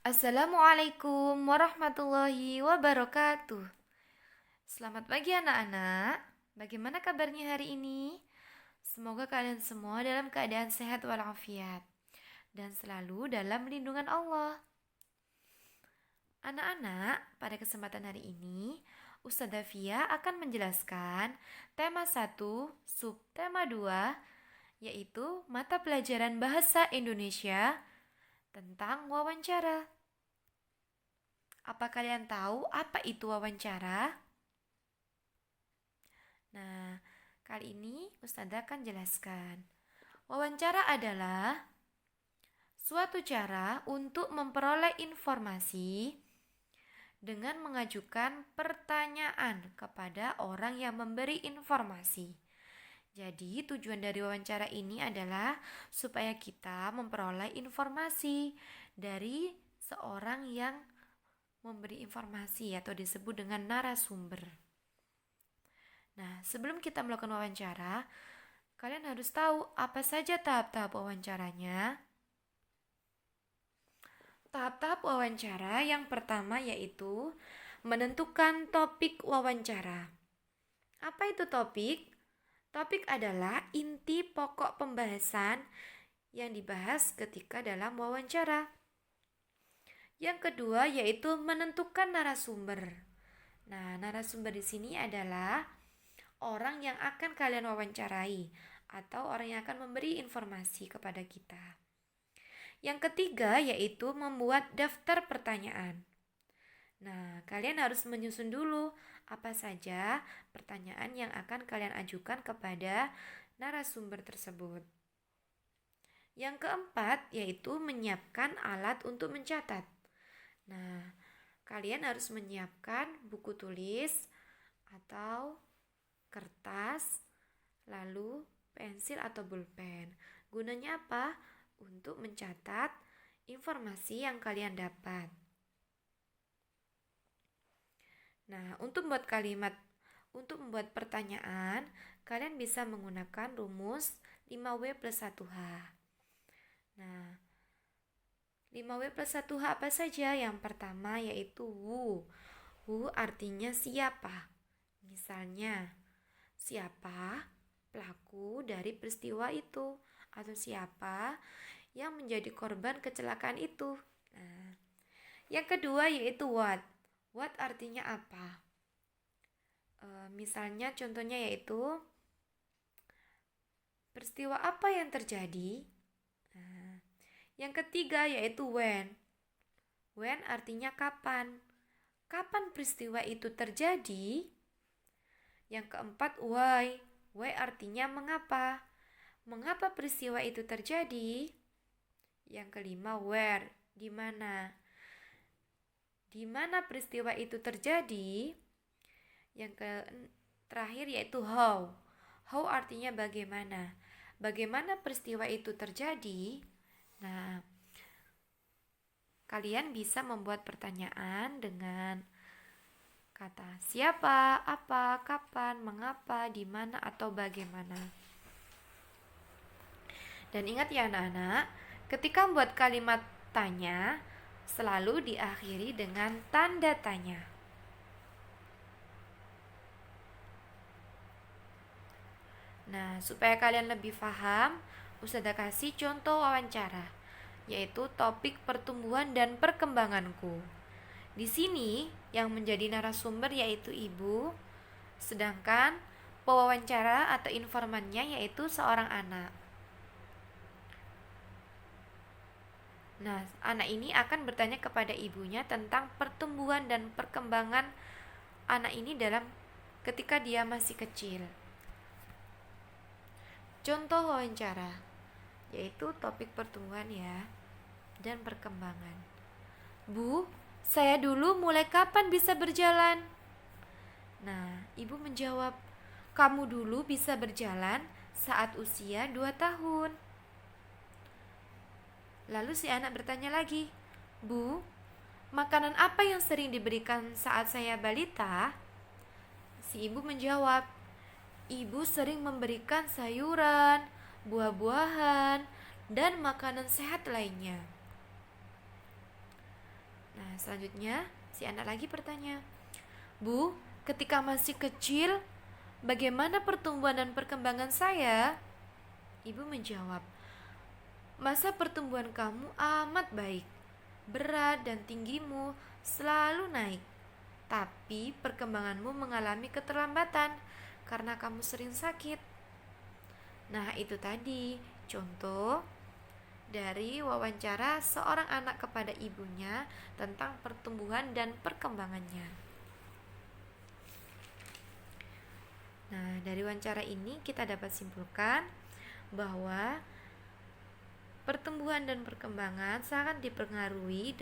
Assalamualaikum warahmatullahi wabarakatuh. Selamat pagi anak-anak. Bagaimana kabarnya hari ini? Semoga kalian semua dalam keadaan sehat walafiat dan selalu dalam lindungan Allah. Anak-anak, pada kesempatan hari ini, Ustazah Fia akan menjelaskan tema 1, subtema 2, yaitu mata pelajaran bahasa Indonesia tentang wawancara. Apa kalian tahu apa itu wawancara? Nah, kali ini Ustazah akan jelaskan. Wawancara adalah suatu cara untuk memperoleh informasi dengan mengajukan pertanyaan kepada orang yang memberi informasi. Jadi, tujuan dari wawancara ini adalah supaya kita memperoleh informasi dari seorang yang memberi informasi atau disebut dengan narasumber. Nah, sebelum kita melakukan wawancara, kalian harus tahu apa saja tahap-tahap wawancaranya. Tahap-tahap wawancara yang pertama yaitu menentukan topik wawancara. Apa itu topik? Topik adalah inti pokok pembahasan yang dibahas ketika dalam wawancara. Yang kedua yaitu menentukan narasumber. Nah, narasumber di sini adalah orang yang akan kalian wawancarai atau orang yang akan memberi informasi kepada kita. Yang ketiga yaitu membuat daftar pertanyaan. Nah, kalian harus menyusun dulu apa saja pertanyaan yang akan kalian ajukan kepada narasumber tersebut. Yang keempat yaitu menyiapkan alat untuk mencatat. Nah, kalian harus menyiapkan buku tulis atau kertas, lalu pensil atau pulpen. Gunanya apa? Untuk mencatat informasi yang kalian dapat. Nah, untuk membuat pertanyaan, kalian bisa menggunakan rumus 5W plus 1H. Nah, 5W plus 1H apa saja? Yang pertama yaitu who. Who artinya siapa. Misalnya, siapa pelaku dari peristiwa itu atau siapa yang menjadi korban kecelakaan itu. Nah, yang kedua yaitu what. What artinya apa? Misalnya contohnya yaitu peristiwa apa yang terjadi. Nah, yang ketiga yaitu when. When artinya kapan. Kapan peristiwa itu terjadi? Yang keempat why. Why artinya mengapa. Mengapa peristiwa itu terjadi? Yang kelima where. Di mana. Di mana peristiwa itu terjadi? Yang terakhir yaitu how. How artinya bagaimana. Bagaimana peristiwa itu terjadi? Nah, kalian bisa membuat pertanyaan dengan kata siapa, apa, kapan, mengapa, di mana, atau bagaimana. Dan ingat ya anak-anak, ketika membuat kalimat tanya, selalu diakhiri dengan tanda tanya. Nah, supaya kalian lebih paham, Ustazah kasih contoh wawancara, yaitu topik pertumbuhan dan perkembanganku. Di sini yang menjadi narasumber yaitu ibu, sedangkan pewawancara atau informannya yaitu seorang anak. Nah, anak ini akan bertanya kepada ibunya tentang pertumbuhan dan perkembangan anak ini dalam ketika dia masih kecil. Contoh wawancara, yaitu topik pertumbuhan ya dan perkembangan. Bu, saya dulu mulai kapan bisa berjalan? Nah, ibu menjawab, kamu dulu bisa berjalan saat usia 2 tahun. Lalu si anak bertanya lagi, Bu, makanan apa yang sering diberikan saat saya balita? Si ibu menjawab, ibu sering memberikan sayuran, buah-buahan, dan makanan sehat lainnya. Nah, selanjutnya si anak lagi bertanya, "Bu, ketika masih kecil, bagaimana pertumbuhan dan perkembangan saya?" Ibu menjawab, "Masa pertumbuhan kamu amat baik. Berat dan tinggimu selalu naik. Tapi perkembanganmu mengalami keterlambatan karena kamu sering sakit." Nah, itu tadi contoh dari wawancara seorang anak kepada ibunya tentang pertumbuhan dan perkembangannya. Nah, dari wawancara ini kita dapat simpulkan bahwa pertumbuhan dan perkembangan sangat dipengaruhi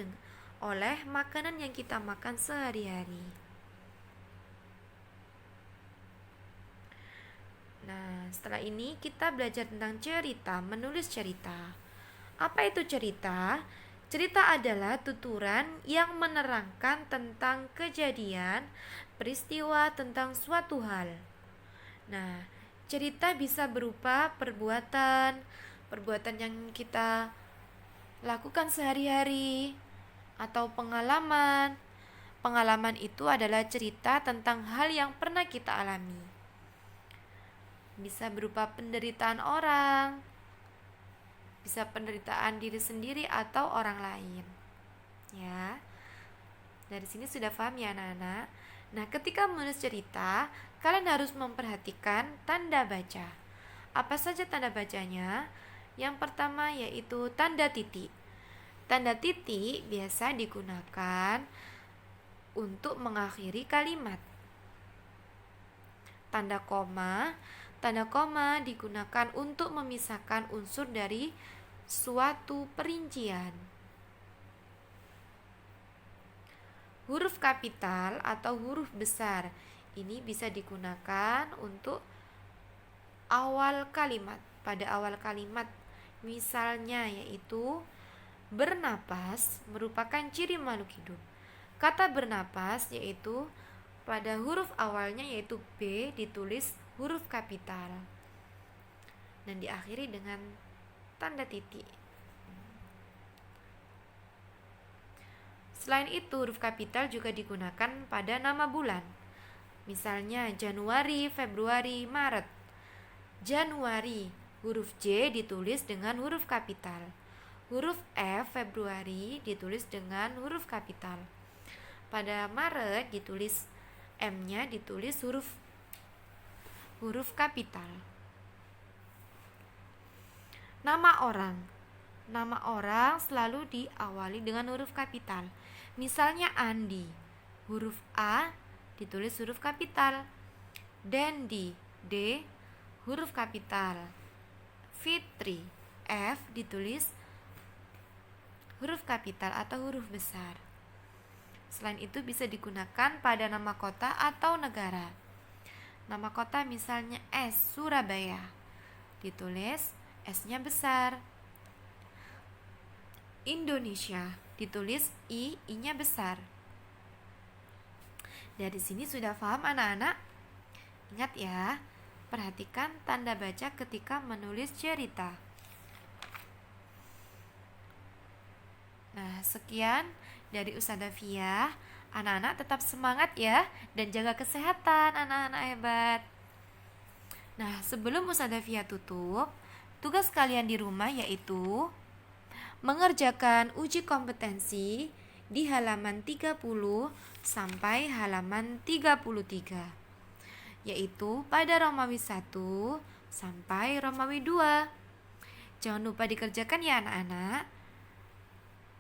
oleh makanan yang kita makan sehari-hari. Nah, setelah ini kita belajar tentang cerita, menulis cerita. Apa itu cerita? Cerita adalah tuturan yang menerangkan tentang kejadian, peristiwa tentang suatu hal. Nah, cerita bisa berupa perbuatan yang kita lakukan sehari-hari, atau pengalaman. Pengalaman itu adalah cerita tentang hal yang pernah kita alami. Bisa berupa penderitaan orang, bisa penderitaan diri sendiri atau orang lain. Ya. Dari sini sudah paham ya anak-anak? Nah, ketika menulis cerita, kalian harus memperhatikan tanda baca. Apa saja tanda bacanya? Yang pertama yaitu tanda titik. Tanda titik biasa digunakan untuk mengakhiri kalimat. Tanda koma digunakan untuk memisahkan unsur dari suatu perincian. Huruf kapital atau huruf besar ini bisa digunakan untuk awal kalimat. Pada awal kalimat misalnya yaitu bernapas merupakan ciri makhluk hidup. Kata bernapas yaitu pada huruf awalnya yaitu B ditulis huruf kapital dan diakhiri dengan tanda titik. Selain itu, huruf kapital juga digunakan pada nama bulan. Misalnya Januari, Februari, Maret. Januari, huruf J ditulis dengan huruf kapital. Huruf F Februari ditulis dengan huruf kapital. Pada Maret ditulis M-nya ditulis huruf kapital. Nama orang. Nama orang selalu diawali dengan huruf kapital. Misalnya Andi, huruf A ditulis huruf kapital. Dendi, D huruf kapital. Fitri, F ditulis huruf kapital atau huruf besar. Selain itu bisa digunakan pada nama kota atau negara. Nama kota misalnya S, Surabaya. Ditulis S-nya besar. Indonesia, ditulis I-nya besar. Dari sini sudah paham anak-anak? Ingat ya, perhatikan tanda baca ketika menulis cerita. Nah, sekian dari Ustazah Fia. Anak-anak tetap semangat ya, dan jaga kesehatan anak-anak hebat. Nah, sebelum Ustazah Fia tutup, tugas kalian di rumah yaitu mengerjakan uji kompetensi di halaman 30 sampai halaman 33, yaitu pada Romawi 1 sampai Romawi 2. Jangan lupa dikerjakan ya anak-anak,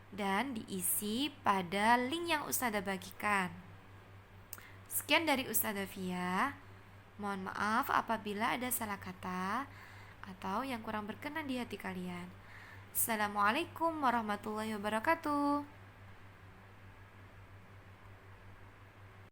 dan diisi pada link yang Ustazah bagikan. Sekian dari Ustazah Fia. Mohon maaf apabila ada salah kata atau yang kurang berkenan di hati kalian. Assalamualaikum warahmatullahi wabarakatuh.